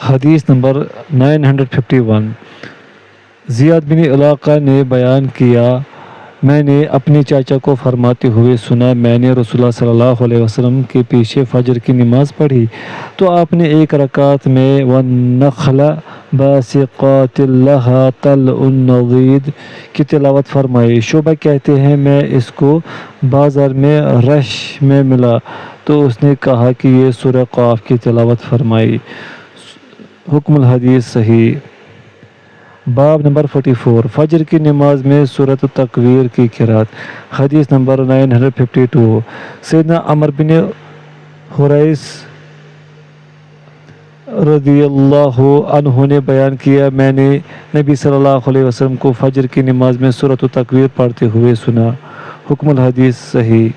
حدیث نمبر 951 زیاد بن علاقہ نے بیان کیا، میں نے اپنے چاچا کو فرماتے ہوئے سنا، میں نے رسول اللہ صلی اللہ علیہ وسلم کے پیچھے فجر کی نماز پڑھی تو آپ نے ایک رکعت میں وَالنَّخْلَ بَاسِقَاتٍ لَهَا طَلْعٌ نَضِيدٌ کی تلاوت فرمائی۔ شعبہ کہتے ہیں میں اس کو بازار میں رش میں ملا تو اس نے کہا کہ یہ سورہ قاف کی تلاوت فرمائی۔ حکم الحدیث صحیح۔ باب نمبر 44 فجر کی نماز میں سورۃ التکویر کی قرات۔ حدیث نمبر 952 سیدنا عمر بن حریث رضی اللہ عنہ نے بیان کیا، میں نے نبی صلی اللہ علیہ وسلم کو فجر کی نماز میں سورۃ التکویر پڑھتے ہوئے سنا۔ حکم الحدیث صحیح۔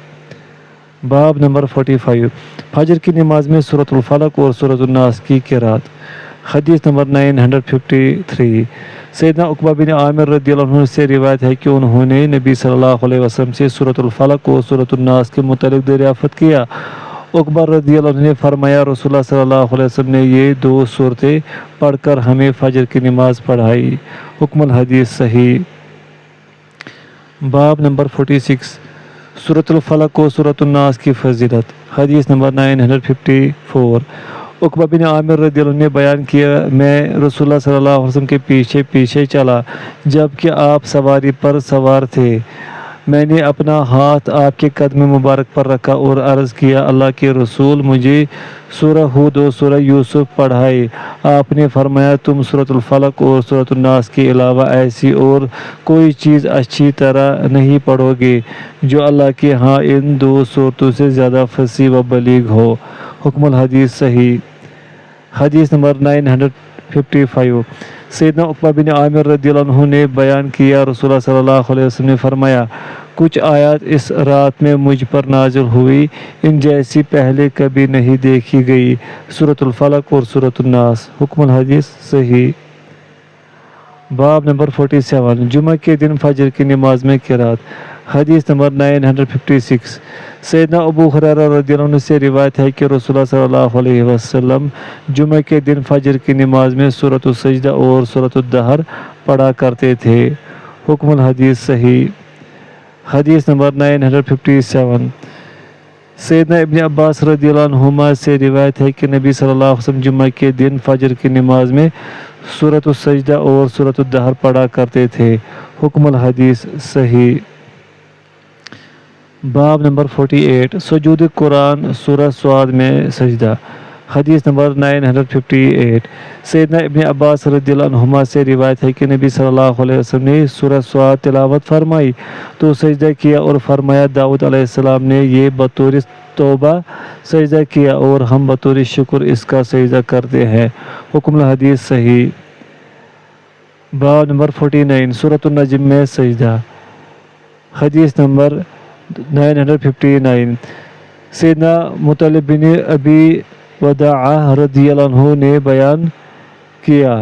باب نمبر 45 فجر کی نماز میں سورۃ الفلق اور سورۃ الناس کی قرات۔ حدیث نمبر 953 سیدنا عقبہ بن عامر رضی اللہ عنہ سے روایت ہے کہ انہوں نے نبی صلی اللہ علیہ وسلم سے سورۃ الفلق اور سورۃ الناس کے متعلق دریافت کیا۔ عقبہ رضی اللہ عنہ نے فرمایا، رسول اللہ صلی اللہ علیہ وسلم نے یہ دو صورتیں پڑھ کر ہمیں فجر کی نماز پڑھائی۔ حکم الحدیث صحیح۔ باب نمبر 46 سورۃ الفلق و سورۃ الناس کی فضیلت۔ حدیث نمبر 954 عقبہ بن عامر رضی اللہ عنہ نے بیان کیا، میں رسول اللہ صلی اللہ علیہ وسلم کے پیچھے پیچھے چلا جبکہ آپ سواری پر سوار تھے۔ میں نے اپنا ہاتھ آپ کے قدم مبارک پر رکھا اور عرض کیا، اللہ کے رسول مجھے سورہ ہود اور سورہ یوسف پڑھائے۔ آپ نے فرمایا، تم سورۃ الفلق اور سورۃ الناس کے علاوہ ایسی اور کوئی چیز اچھی طرح نہیں پڑھو گے جو اللہ کے ہاں ان دو صورتوں سے زیادہ فصیح و بلیغ ہو۔ حکم الحدیث صحیح۔ حدیث نمبر 955 سیدنا عقبہ بن عامر رضی اللہ عنہ نے بیان کیا، رسول اللہ صلی اللہ علیہ وسلم نے فرمایا، کچھ آیات اس رات میں مجھ پر نازل ہوئی، ان جیسی پہلے کبھی نہیں دیکھی گئی، سورۃ الفلق اور سورۃ الناس۔ حکم الحدیث صحیح۔ باب نمبر 47 جمعہ کے دن فجر کی نماز میں قرات۔ حدیث نمبر 956 سیدنا ابو ہریرہ رضی اللہ عنہ سے روایت ہے کہ رسول اللہ صلی اللہ علیہ وسلم جمعہ کے دن فجر کی نماز میں سورۃ السجدہ اور سورۃ الدہر پڑھا کرتے تھے۔ حکم الحدیث صحیح۔ حدیث نمبر 957 سیدنا ابن عباس رضی اللہ عنہما سے روایت ہے کہ نبی صلی اللہ علیہ وسلم جمعہ کے دن فجر کی نماز میں سورۃ السجدہ اور سورۃ الدہر پڑھا کرتے تھے۔ حکم الحدیث صحیح۔ باب نمبر 48 سجود قرآن سورہ سعد میں سجدہ۔ حدیث نمبر 958 سیدنا ابن عباس رضی اللہ عنہما سے روایت ہے کہ نبی صلی اللہ علیہ وسلم نے سورہ سعد تلاوت فرمائی تو سجدہ کیا اور فرمایا، داؤد علیہ السلام نے یہ بطور توبہ سجدہ کیا اور ہم بطور شکر اس کا سجدہ کرتے ہیں۔ حکم الحدیث صحیح۔ باب نمبر 49 سورۃ النجم میں سجدہ۔ حدیث نمبر 959 سیدنا مطلب بن ابی وداعہ رضی اللہ عنہ نے بیان کیا،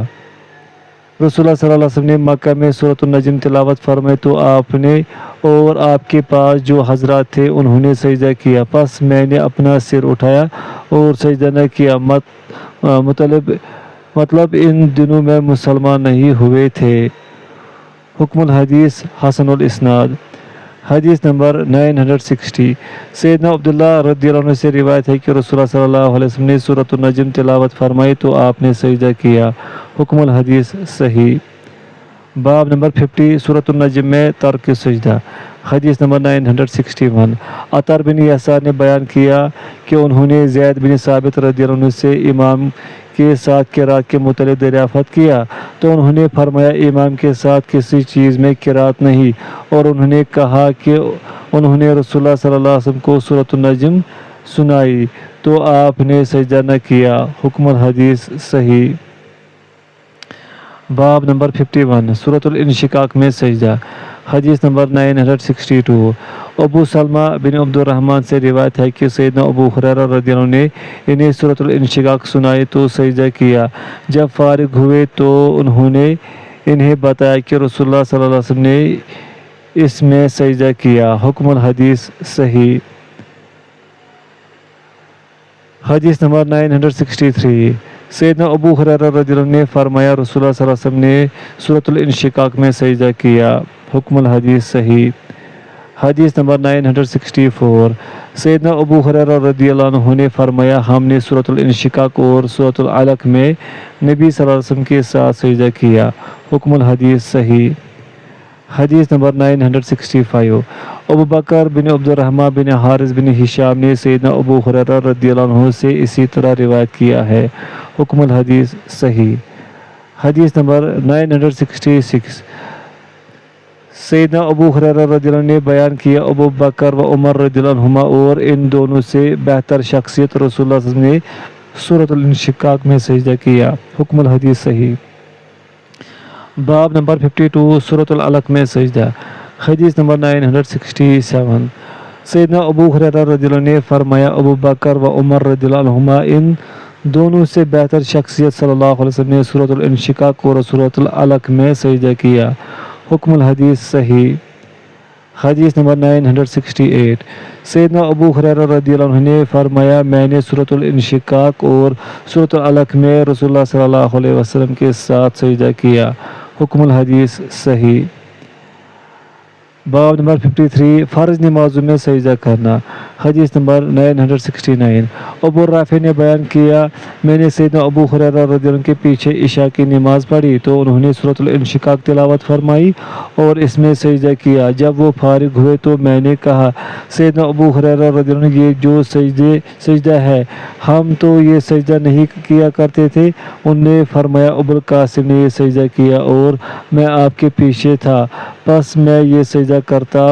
رسول اللہ صلی اللہ علیہ وسلم نے مکہ میں سورۃ النجم تلاوت فرمائی تو آپ نے اور آپ کے پاس جو حضرات تھے انہوں نے سجدہ کیا، پس میں نے اپنا سر اٹھایا اور سجدہ نہ کیا، مطلب ان دنوں میں مسلمان نہیں ہوئے تھے۔ حکم الحدیث حسن الاسناد۔ حدیث نمبر 960 سیدنا عبداللہ رضی اللہ عنہ سے روایت ہے کہ رسول اللہ صلی اللہ علیہ وسلم نے سورۃ النجم تلاوت فرمائی تو آپ نے سجدہ کیا۔ حکم الحدیث صحیح۔ باب نمبر 50 سورۃ النجم میں ترک سجدہ۔ حدیث نمبر 961 عطار بن یسار نے بیان کیا کہ انہوں نے زید بن ثابت رضی اللہ عنہ سے امام کے ساتھ قرات کے متعلق دریافت کیا تو انہوں نے فرمایا، امام کے ساتھ کسی چیز میں قرات نہیں، اور انہوں نے کہا کہ انہوں نے رسول اللہ صلی اللہ علیہ وسلم کو سورۃ النجم سنائی تو آپ نے سجدہ نہ کیا۔ حکم الحدیث صحیح۔ باب نمبر 51 سورۃ الانشقاق میں سجدہ۔ حدیث نمبر 962 ابو سلمہ بن عبد الرحمن سے روایت ہے کہ سیدنا ابو ہریرہ رضی اللہ عنہ نے انہیں سورۃ الانشقاق سنائی تو سجدہ کیا، جب فارغ ہوئے تو انہوں نے انہیں بتایا کہ رسول اللہ صلی اللہ علیہ وسلم نے اس میں سجدہ کیا۔ حکم الحدیث صحیح۔ حدیث نمبر 963 سیدنا ابو ہریرہ رضی اللہ عنہ نے فرمایا رسول اللہ صلی اللہ علیہ وسلم نے سورۃ الانشقاق میں سجدہ کیا۔ حکم الحدیث صحیح۔ حدیث نمبر 964۔ سیدنا ابو ہریرہ رضی اللہ عنہ نے فرمایا ہم نے سورۃ الانشقاق اور سورۃ العلق میں نبی صلی اللہ علیہ وسلم کے ساتھ سجدہ کیا۔ حکم الحدیث صحیح۔ حدیث نمبر 965۔ ابو بکر بن عبد الرحمن بن حارث بن ہشام نے سیدنا ابو ہریرہ رضی اللہ عنہ سے اسی طرح روایت کیا ہے۔ حکم الحدیث صحیح۔ حدیث نمبر 966۔ سیدنا ابو ہریرہ رضی اللہ عنہ نے بیان کیا ابو بکر و عمر رضی اللہ عنہما اور ان دونوں سے بہتر شخصیت رسول اللہ صلی اللہ علیہ وسلم نے سورۃ الانشقاق میں سجدہ کیا۔ حکم الحدیث صحیح۔ باب نمبر 52 سورۃ العلق میں سجدہ۔ حدیث نمبر 967۔ سیدنا ابو ہریرہ رضی اللہ عنہ نے فرمایا ابو بکر و عمر رضی اللہ عنہما ان دونوں سے بہتر شخصیت صلی اللہ علیہ وسلم نے سورۃ الانشقاق اور سورۃ العلق میں سجدہ کیا۔ حکم الحدیث صحیح۔ حدیث نمبر 968۔ سیدنا ابو ہریرہ رضی اللہ عنہ نے فرمایا میں نے سورۃ الانشقاق اور سورۃ العلق میں رسول اللہ صلی اللہ علیہ وسلم کے ساتھ سجدہ کیا۔ حکم الحدیث صحیح۔ باب نمبر 53 فرض نمازوں میں سجدہ کرنا۔ حدیث نمبر 969۔ ابو رافع نے بیان کیا میں نے سیدنا ابو ہریرہ رضی اللہ عنہ کے پیچھے عشاء کی نماز پڑھی تو انہوں نے سورۃ الانشقاق تلاوت فرمائی اور اس میں سجدہ کیا۔ جب وہ فارغ ہوئے تو میں نے کہا سیدنا ابو ہریرہ رضی اللہ عنہ یہ جو سجدہ ہے ہم تو یہ سجدہ نہیں کیا کرتے تھے۔ انہوں نے فرمایا ابو القاسم نے یہ سجدہ کیا اور میں آپ کے پیچھے تھا پس میں یہ سجدہ کرتا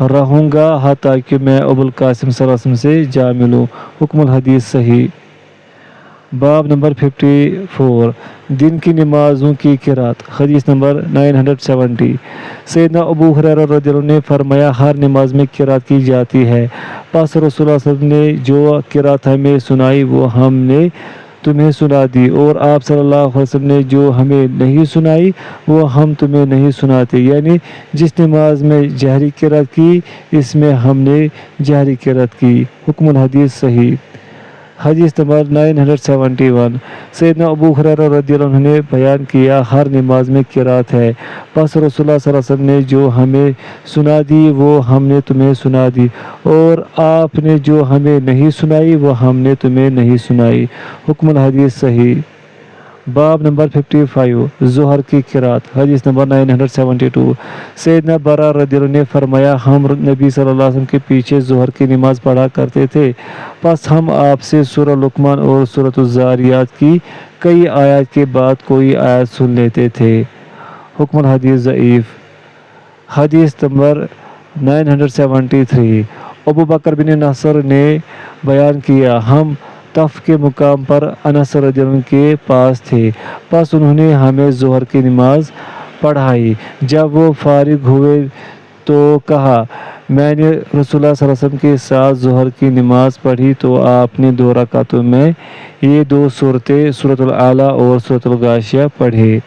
رہوں گا حتیٰ کہ میں ابو القاسم صلی اللہ علیہ وسلم سے جا ملوں۔ حکم الحدیث صحیح۔ باب نمبر 54 دن کی نمازوں کی قرات۔ حدیث نمبر 970۔ سیدنا ابو ہریرہ رضی اللہ عنہ نے فرمایا ہر نماز میں قرات کی جاتی ہے پس رسول اللہ صلی اللہ علیہ وسلم نے جو قرات ہمیں سنائی وہ ہم نے تمہیں سنا دی اور آپ صلی اللہ علیہ وسلم نے جو ہمیں نہیں سنائی وہ ہم تمہیں نہیں سناتے، یعنی جس نماز میں جہری قرات کی اس میں ہم نے جہری قرات کی۔ حکم الحدیث صحیح۔ حدیث نمبر 971۔ سیدنا ابو ہریرہ رضی اللہ عنہ نے بیان کیا ہر نماز میں قرات ہے پس رسول اللہ صلی اللہ علیہ وسلم نے جو ہمیں سنا دی وہ ہم نے تمہیں سنا دی اور آپ نے جو ہمیں نہیں سنائی وہ ہم نے تمہیں نہیں سنائی۔ حکم الحدیث صحیح۔ باب نمبر 55 ظہر کی قرات۔ حدیث نمبر 972۔ سیدنا برا رضی اللہ عنہ نے فرمایا ہم نبی صلی اللہ علیہ وسلم کے پیچھے ظہر کی نماز پڑھا کرتے تھے پس ہم آپ سے سورہ لقمان اور سورۃ الذاریات کی کئی آیات کے بعد کوئی آیت سن لیتے تھے۔ حکم الحدیث ضعیف۔ حدیث نمبر 973۔ ابو بکر بن نصر نے بیان کیا ہم طف کے مقام پر انس رضی اللہ عنہ کے پاس تھے پس انہوں نے ہمیں ظہر کی نماز پڑھائی۔ جب وہ فارغ ہوئے تو کہا میں نے رسول اللہ صلی اللہ علیہ وسلم کے ساتھ ظہر کی نماز پڑھی تو آپ نے 2 رکعتوں میں یہ 2 صورتیں سورۃ الاعلی اور سورۃ الغاشیہ پڑھے۔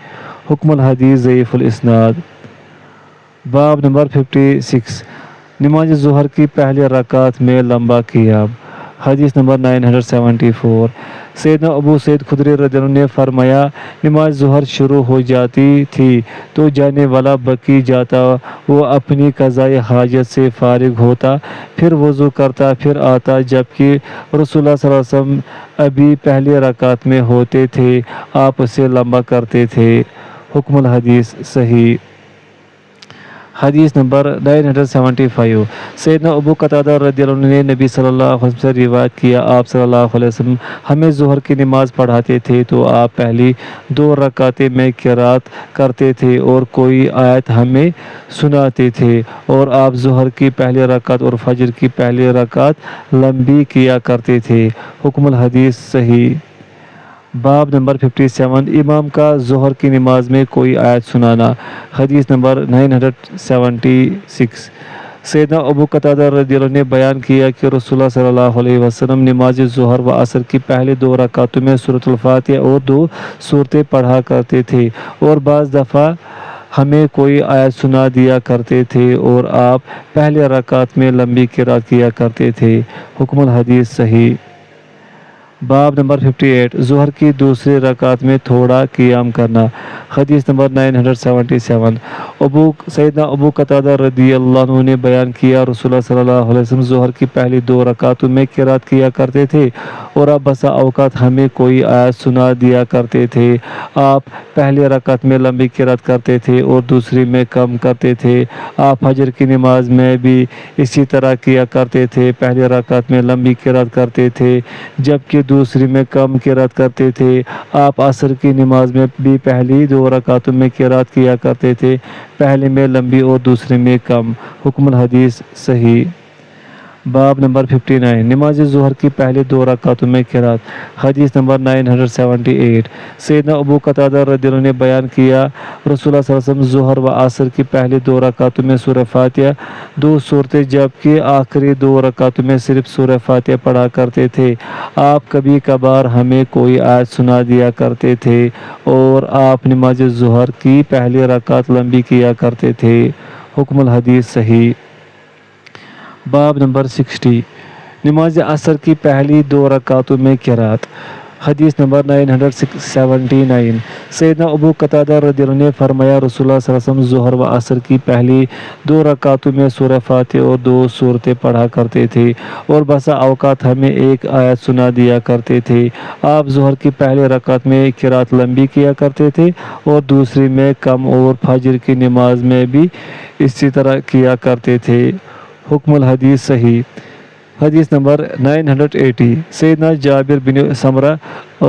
حکم الحدیث ضعیف الاسناد۔ باب نمبر 56 نماز ظہر کی پہلی رکعت میں لمبا قیام۔ حدیث نمبر 974۔ سیدنا ابو سعید خدری رضی اللہ عنہ نے فرمایا نماز ظہر شروع ہو جاتی تھی تو جانے والا بکی جاتا وہ اپنی قضائے حاجت سے فارغ ہوتا پھر وضو کرتا پھر آتا جبکہ رسول اللہ صلی اللہ علیہ وسلم ابھی پہلی رکعت میں ہوتے تھے آپ اسے لمبا کرتے تھے۔ حکم الحدیث صحیح۔ حدیث نمبر 975۔ سیدنا ابو قتادہ رضی اللہ عنہ نے نبی صلی اللہ علیہ وسلم سے روایت کیا آپ صلی اللہ علیہ وسلم ہمیں ظہر کی نماز پڑھاتے تھے تو آپ پہلی 2 رکعتیں میں قرات کرتے تھے اور کوئی آیت ہمیں سناتے تھے اور آپ ظہر کی پہلی رکعت اور فجر کی پہلی رکعت لمبی کیا کرتے تھے۔ حکم الحدیث صحیح۔ باب نمبر 57 امام کا ظہر کی نماز میں کوئی آیت سنانا۔ حدیث نمبر 976۔ سیدنا ابو قتادہ رضی اللہ عنہ نے بیان کیا کہ رسول اللہ صلی اللہ علیہ وسلم نماز ظہر و عصر کی پہلے 2 رکعتوں میں سورۃ الفاتحہ اور 2 سورتیں پڑھا کرتے تھے اور بعض دفعہ ہمیں کوئی آیت سنا دیا کرتے تھے اور آپ پہلے رکعت میں لمبی قرات کیا کرتے تھے۔ حکم الحدیث صحیح۔ باب نمبر 58 ظہر کی دوسری رکعت میں تھوڑا قیام کرنا۔ حدیث نمبر 977 سیدنا ابو قتادہ رضی اللہ عنہ نے بیان کیا رسول اللہ صلی اللہ علیہ وسلم ظہر کی پہلی 2 رکعتوں میں قرات کیا کرتے تھے اور اب بسا اوقات ہمیں کوئی آیت سنا دیا کرتے تھے۔ آپ پہلی رکعت میں لمبی قرات کرتے تھے اور دوسری میں کم کرتے تھے۔ آپ فجر کی نماز میں بھی اسی طرح کیا کرتے تھے، پہلی رکعت میں لمبی قرات کرتے تھے جبکہ دوسری میں کم قرات کرتے تھے۔ آپ عصر کی نماز میں بھی پہلی 2 رکعتوں میں قرات کیا کرتے تھے، پہلے میں لمبی اور دوسرے میں کم۔ حکم الحدیث صحیح۔ باب نمبر 59 نماز ظہر کی پہلی 2 رکعتوں میں قرات۔ حدیث نمبر 978 سیدنا ابو قتادہ رضی اللہ عنہ نے بیان کیا رسول اللہ صلی اللہ علیہ وسلم ظہر و عصر کی پہلی 2 رکعتوں میں سورہ فاتحہ 2 سورتیں جبکہ آخری 2 رکعتوں میں صرف سورہ فاتحہ پڑھا کرتے تھے۔ آپ کبھی کبھار ہمیں کوئی آیت سنا دیا کرتے تھے اور آپ نماز ظہر کی پہلی رکعت لمبی کیا کرتے تھے۔ حکم الحدیث صحیح۔ باب نمبر 60 نماز عصر کی پہلی 2 رکعتوں میں قرات۔ حدیث نمبر 979 سیدنا ابو قتادہ رضی اللہ عنہ نے فرمایا رسول اللہ صلی اللہ علیہ وسلم ظہر و عصر کی پہلی 2 رکعتوں میں سورہ فاتحہ اور 2 سورتیں پڑھا کرتے تھے اور بسا اوقات ہمیں ایک آیت سنا دیا کرتے تھے۔ آپ ظہر کی پہلی رکعت میں قرات لمبی کیا کرتے تھے اور دوسری میں کم اور فجر کی نماز میں بھی اسی طرح کیا کرتے تھے۔ حکم الحدیث صحیح۔ حدیث نمبر 980 سیدنا جابر بن سمرہ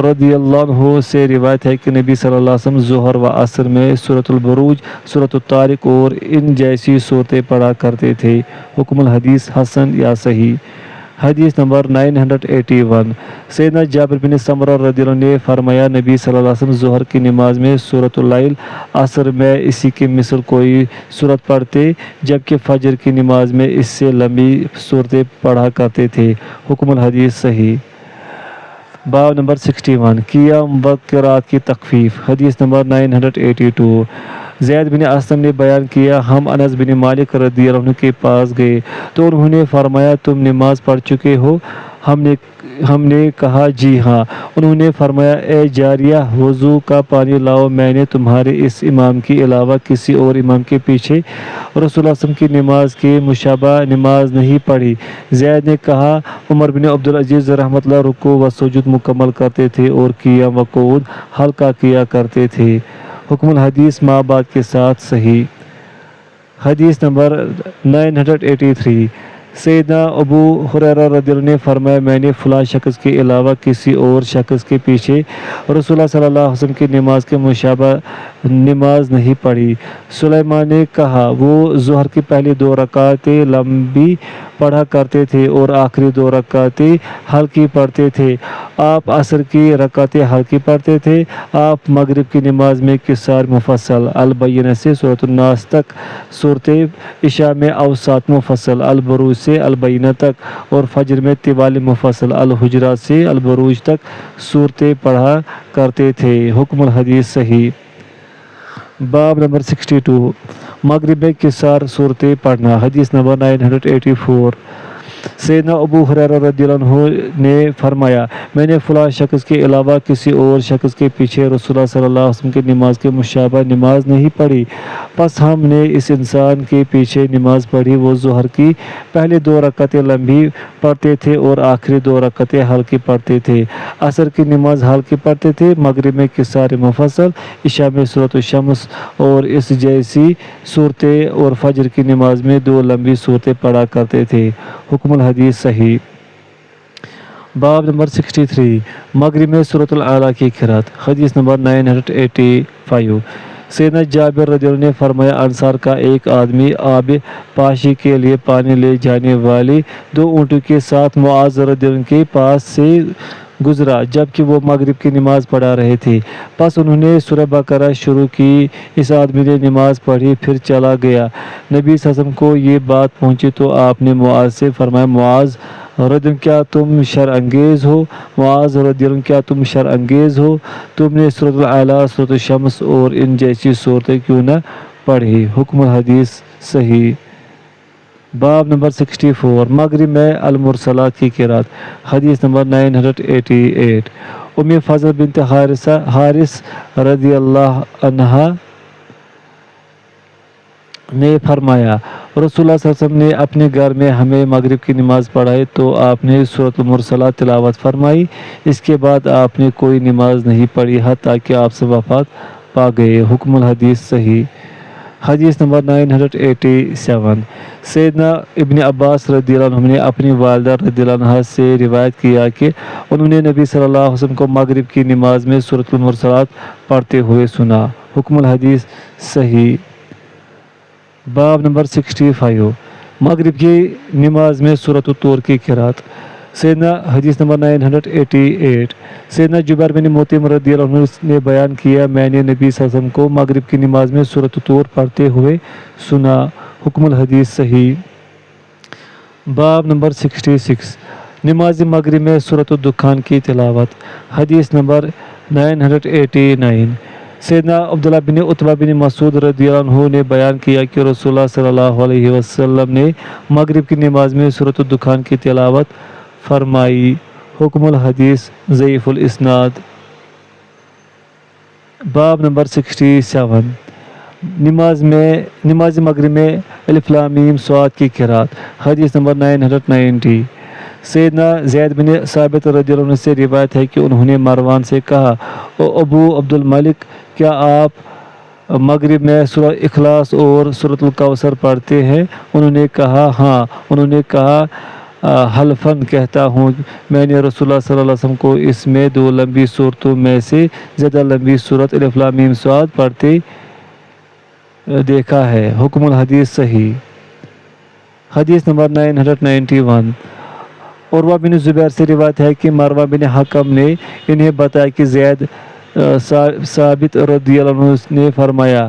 رضی اللہ عنہ سے روایت ہے کہ نبی صلی اللہ علیہ وسلم ظہر و عصر میں سورۃ البروج، سورۃ الطارق اور ان جیسی صورتیں پڑھا کرتے تھے۔ حکم الحدیث حسن یا صحیح۔ حدیث نمبر 981 سیدنا جابر بن سمرہ رضی اللہ عنہ نے فرمایا نبی صلی اللہ علیہ وسلم ظہر کی نماز میں سورۃ اللیل، عصر میں اسی کی مثل کوئی صورت پڑھتے جبکہ فجر کی نماز میں اس سے لمبی صورتیں پڑھا کرتے تھے۔ حکم الحدیث صحیح۔ باب نمبر 61 قیام و قرات کی تخفیف۔ حدیث نمبر 982 زید بن اسلم نے بیان کیا ہم انس بن مالک رضی اللہ عنہ کے پاس گئے تو انہوں نے فرمایا تم نماز پڑھ چکے ہو؟ ہم نے کہا جی ہاں۔ انہوں نے فرمایا اے جاریہ وضو کا پانی لاؤ، میں نے تمہارے اس امام کے علاوہ کسی اور امام کے پیچھے رسول اللہ صلی اللہ علیہ وسلم کی نماز کے مشابہ نماز نہیں پڑھی۔ زید نے کہا عمر بن عبدالعزیز رحمۃ اللہ رکوع و سجود مکمل کرتے تھے اور قیام و قعود ہلکا کیا کرتے تھے۔ حکم الحدیث ماں بعد کے ساتھ صحیح۔ حدیث نمبر 983 سیدنا ابو ہریرہ رضی اللہ عنہ نے فرمایا میں نے فلاں شخص کے علاوہ کسی اور شخص کے پیچھے رسول اللہ صلی اللہ علیہ وسلم کی نماز کے مشابہ نماز نہیں پڑھی۔ سلیمان نے کہا وہ ظہر کی پہلی 2 رکعتیں لمبی پڑھا کرتے تھے اور آخری 2 رکعتیں ہلکی پڑھتے تھے۔ آپ عصر کی رکعتیں ہلکی پڑھتے تھے۔ آپ مغرب کی نماز میں قصار مفصل البینہ سے سورۃ الناس تک صورتیں، عشاء میں اوساط مفصل البروج سے البینہ تک اور فجر میں طوال مفصل الحجرات سے البروج تک صورتیں پڑھا کرتے تھے۔ حکم الحدیث صحیح۔ باب نمبر 62 مغرب میں قصار صورتیں پڑھنا۔ حدیث نمبر 984 سیدنا ابو ہریرہ رضی اللہ عنہ نے فرمایا میں نے فلاں شخص کے علاوہ کسی اور شخص کے پیچھے رسول اللہ صلی اللہ علیہ وسلم کی نماز کے مشابہ نماز نہیں پڑھی۔ پس ہم نے اس انسان کے پیچھے نماز پڑھی، وہ ظہر کی پہلی 2 رکعتیں لمبی پڑھتے تھے اور آخری 2 رکعتیں ہلکی پڑھتے تھے۔ عصر کی نماز ہلکی پڑھتے تھے، مغرب میں قصار مفصل، عشاء میں سورۃ الشمس اور اس جیسی صورتیں اور فجر کی نماز میں 2 لمبی صورتیں پڑھا کرتے تھے۔ حکم الحدیث صحیح۔ باب نمبر 63 مغرب میں سورۃ الاعلیٰ کی قرات۔ حدیث نمبر 985 سیدنا جابر رضی اللہ عنہ نے فرمایا انصار کا ایک آدمی آب پاشی کے لیے پانی لے جانے والی 2 اونٹوں کے ساتھ معاذ رضی اللہ عنہ کے پاس سے گزرا جبکہ وہ مغرب کی نماز پڑھا رہے تھے۔ پس انہوں نے سورہ بقرہ شروع کی، اس آدمی نے نماز پڑھی پھر چلا گیا۔ نبی صلی اللہ علیہ وسلم کو یہ بات پہنچی تو آپ نے معاذ سے فرمایا معاذ رضی اللہ کیا تم شرانگیز ہو؟ معاذ رضی اللہ کیا تم شرانگیز ہو؟ تم نے سورۃ الاعلیٰ، سورۃ الشمس اور ان جیسی صورتیں کیوں نہ پڑھی؟ حکم الحدیث صحیح۔ باب نمبر 64 مغرب میں المرسلات کی قرات حدیث نمبر 988 ام فضل بنت حارث رضی اللہ عنہا نے فرمایا رسول اللہ صلی اللہ علیہ وسلم نے اپنے گھر میں ہمیں مغرب کی نماز پڑھائی تو آپ نے سورۃ المرسلات تلاوت فرمائی، اس کے بعد آپ نے کوئی نماز نہیں پڑھی حتیٰ کہ آپ سے وفات پا گئے۔ حکم الحدیث صحیح۔ حدیث نمبر 987 سیدنا ابن عباس رضی اللہ عنہ نے اپنی والدہ رضی اللہ عنہ سے روایت کیا کہ انہوں نے نبی صلی اللہ علیہ وسلم کو مغرب کی نماز میں سورۃ المرسلات پڑھتے ہوئے سنا۔ حکم الحدیث صحیح۔ باب نمبر 65 مغرب کی نماز میں سورۃ الطور کی قرات سیدنا حدیث نمبر 988 سیدنا جبیر بن مطعم رضی اللہ عنہ نے بیان کیا میں نے نبی صلی اللہ علیہ وسلم کو مغرب کی نماز میں سورۃ الطور پڑھتے ہوئے سنا۔ حکم الحدیث صحیح۔ باب نمبر 66 نماز مغرب میں سورۃ الدخان کی تلاوت حدیث نمبر 989 سیدنا عبداللہ بن عتبہ بن مسعود رضی اللہ عنہ نے بیان کیا کہ رسول اللہ صلی اللہ علیہ وسلم نے مغرب کی نماز میں سورۃ الدخان کی تلاوت فرمائی۔ حکم الحدیث ضعیف الاسناد۔ باب نمبر 67 نماز مغرب میں الف لام میم صاد کی قرات حدیث نمبر 990 سیدنا زید بن ثابت رضی اللہ عنہ سے روایت ہے کہ انہوں نے مروان سے کہا ابو عبد الملک کیا آپ مغرب میں سورہ اخلاص اور سورۃ الکوثر پڑھتے ہیں؟ انہوں نے کہا ہاں۔ انہوں نے کہا حلفاً کہتا ہوں میں نے رسول اللہ صلی اللہ علیہ وسلم کو اس میں دو لمبی صورتوں میں سے زیادہ لمبی صورت الف لام میم صاد پڑھتے دیکھا ہے۔ حکم الحدیث صحیح۔ حدیث نمبر 991 عروہ بن زبیر سے روایت ہے کہ مروان بن حکم نے انہیں بتایا کہ زید ثابت رضی اللہ عنہ نے فرمایا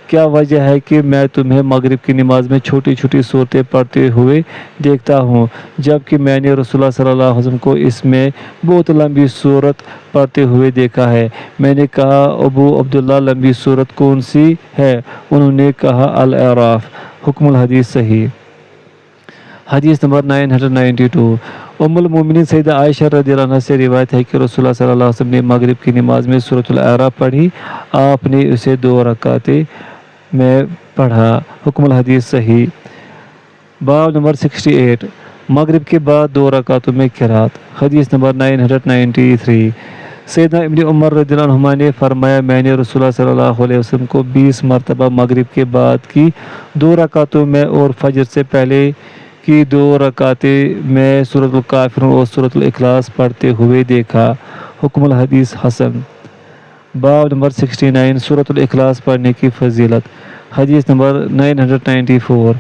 کیا وجہ ہے کہ میں تمہیں مغرب کی نماز میں چھوٹی چھوٹی صورتیں پڑھتے ہوئے دیکھتا ہوں جبکہ میں نے رسول اللہ صلی اللہ علیہ وسلم کو اس میں بہت لمبی صورت پڑھتے ہوئے دیکھا ہے۔ میں نے کہا ابو عبداللہ لمبی صورت کون سی ہے؟ انہوں نے کہا الاعراف۔ حکم الحدیث صحیح۔ حدیث نمبر 992 ام المومنین سیدہ عائشہ رضی اللہ عنہ سے روایت ہے کہ رسول اللہ صلی اللہ علیہ وسلم نے مغرب کی نماز میں سورۃ الاعراف پڑھی، آپ نے اسے 2 رکعتیں میں پڑھا۔ حکم الحدیث صحیح۔ باب نمبر 68 مغرب کے بعد 2 رکعتوں میں قرات حدیث نمبر 993 سیدنا ابن عمر رضی اللہ عنہما نے فرمایا میں نے رسول اللہ صلی اللہ علیہ وسلم کو 20 مرتبہ مغرب کے بعد کی 2 رکعتوں میں اور فجر سے پہلے کی 2 رکعتیں میں سورۃ الکافرون اور سورۃ الاخلاص پڑھتے ہوئے دیکھا۔ حکم الحدیث حسن۔ باب نمبر 69 سورۃ الاخلاص پڑھنے کی فضیلت حدیث نمبر 994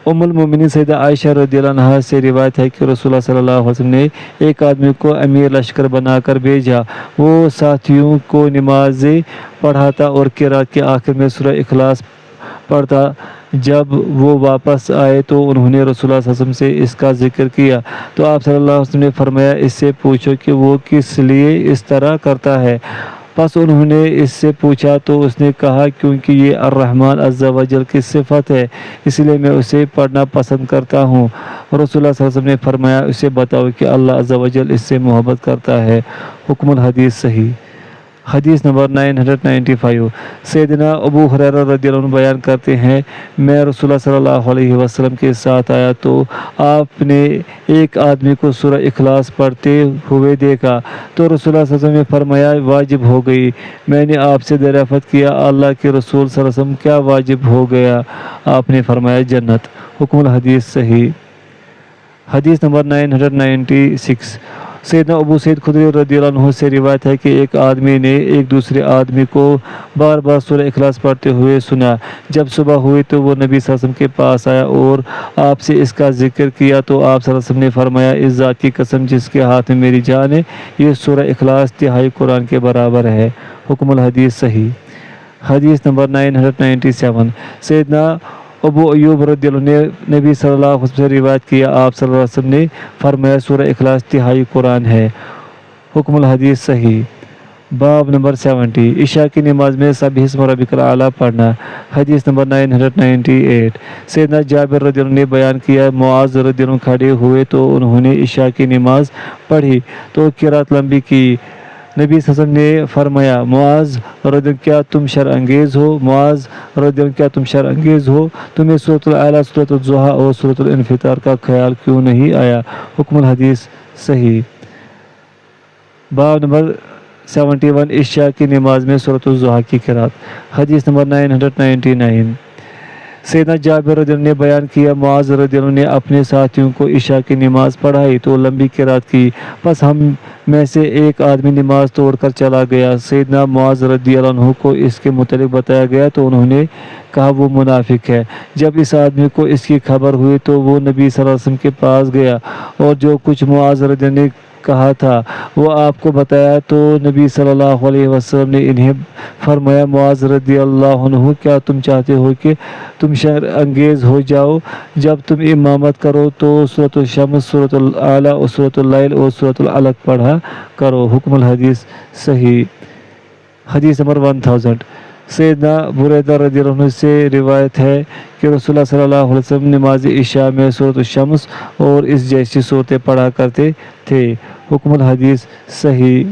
ام المومنین سیدہ عائشہ رضی اللہ عنہا سے روایت ہے کہ رسول اللہ صلی اللہ علیہ وسلم نے ایک آدمی کو امیر لشکر بنا کر بھیجا، وہ ساتھیوں کو نمازیں پڑھاتا اور قرات کے آخر میں سورہ اخلاص پڑھتا۔ جب وہ واپس آئے تو انہوں نے رسول اللہ صلی اللہ علیہ وسلم سے اس کا ذکر کیا تو آپ صلی اللہ علیہ وسلم نے فرمایا اس سے پوچھو کہ وہ کس لیے اس طرح کرتا ہے۔ پس انہوں نے اس سے پوچھا تو اس نے کہا کیونکہ یہ الرحمن عز و جل کی صفت ہے اس لیے میں اسے پڑھنا پسند کرتا ہوں۔ رسول اللہ صلی اللہ علیہ وسلم نے فرمایا اسے بتاؤ کہ اللہ عز و جل اس سے محبت کرتا ہے۔ حکم الحدیث صحیح۔ حدیث نمبر 995 سیدنا ابو ہریرہ رضی اللہ عنہ بیان کرتے ہیں میں رسول اللہ صلی اللہ علیہ وسلم کے ساتھ آیا تو آپ نے ایک آدمی کو سورہ اخلاص پڑھتے ہوئے دیکھا تو رسول اللہ صلی اللہ علیہ وسلم نے فرمایا واجب ہو گئی۔ میں نے آپ سے دریافت کیا اللہ کے رسول صلی اللہ علیہ وسلم کیا واجب ہو گیا؟ آپ نے فرمایا جنت۔ حکم الحدیث صحیح۔ حدیث نمبر 996 سیدنا ابو سعید خدری رضی اللہ عنہ سے روایت ہے کہ ایک آدمی نے ایک دوسرے آدمی کو بار بار سورہ اخلاص پڑھتے ہوئے سنا۔ جب صبح ہوئی تو وہ نبی صلی اللہ علیہ وسلم کے پاس آیا اور آپ سے اس کا ذکر کیا تو آپ صلی اللہ علیہ وسلم نے فرمایا اس ذات کی قسم جس کے ہاتھ میں میری جان ہے یہ سورہ اخلاص تہائی قرآن کے برابر ہے۔ حکم الحدیث صحیح۔ حدیث نمبر 997 سیدنا ابو ایوب رضی اللہ عنہ نے نبی صلی اللہ علیہ وسلم سے روایت کیا آپ صلی اللہ علیہ وسلم نے فرمایا سورہ اخلاص تہائی قرآن ہے۔ حکم الحدیث صحیح۔ باب نمبر 70 عشاء کی نماز میں سبح اسم ربک الاعلیٰ پڑھنا۔ حدیث نمبر 998 سیدنا جابر رضی اللہ عنہ نے بیان کیا معاذ رضی اللہ عنہ کھڑے ہوئے تو انہوں نے عشاء کی نماز پڑھی تو قرات لمبی کی۔ نبی صلی اللہ علیہ وسلم نے فرمایا معاذ رضی اللہ عنہ کیا تم شر انگیز ہو؟ معاذ رضی اللہ عنہ کیا تم شر انگیز ہو؟ تمہیں سورۃ الاعلیٰ، سورۃ الضحیٰ اور سورۃ الانفطار کا خیال کیوں نہیں آیا؟ حکم الحدیث صحیح۔ باب نمبر 71 عشاء کی نماز میں سورۃ الضحیٰ کی قرات۔ حدیث نمبر 999 سیدنا جابر رضی اللہ عنہ نے بیان کیا معاذ رضی اللہ عنہ نے اپنے ساتھیوں کو عشاء کی نماز پڑھائی تو لمبی قرات کی، پس ہم میں سے ایک آدمی نماز توڑ کر چلا گیا۔ سیدنا معاذ رضی اللہ عنہ کو اس کے متعلق بتایا گیا تو انہوں نے کہا وہ منافق ہے۔ جب اس آدمی کو اس کی خبر ہوئی تو وہ نبی صلی اللہ علیہ وسلم کے پاس گیا اور جو کچھ معاذ رضی اللہ عنہ نے کہا تھا وہ آپ کو بتایا تو نبی صلی اللہ علیہ وسلم نے انہیں فرمایا معاذ رضی اللہ عنہ کیا تم چاہتے ہو کہ تم شر انگیز ہو جاؤ؟ جب تم امامت کرو تو سورۃ الشمس، سورۃ الاعلیٰ اور سورۃ اللیل اور سورۃ العلق پڑھا کرو۔ حکم الحدیث صحیح۔ حدیث نمبر 1000 سیدنا بریدہ رضی اللہ عنہ سے روایت ہے کہ رسول اللہ صلی اللہ علیہ وسلم نماز عشاء میں سورۃ الشمس اور اس جیسی صورتیں پڑھا کرتے تھے۔ حکم الحدیث صحیح۔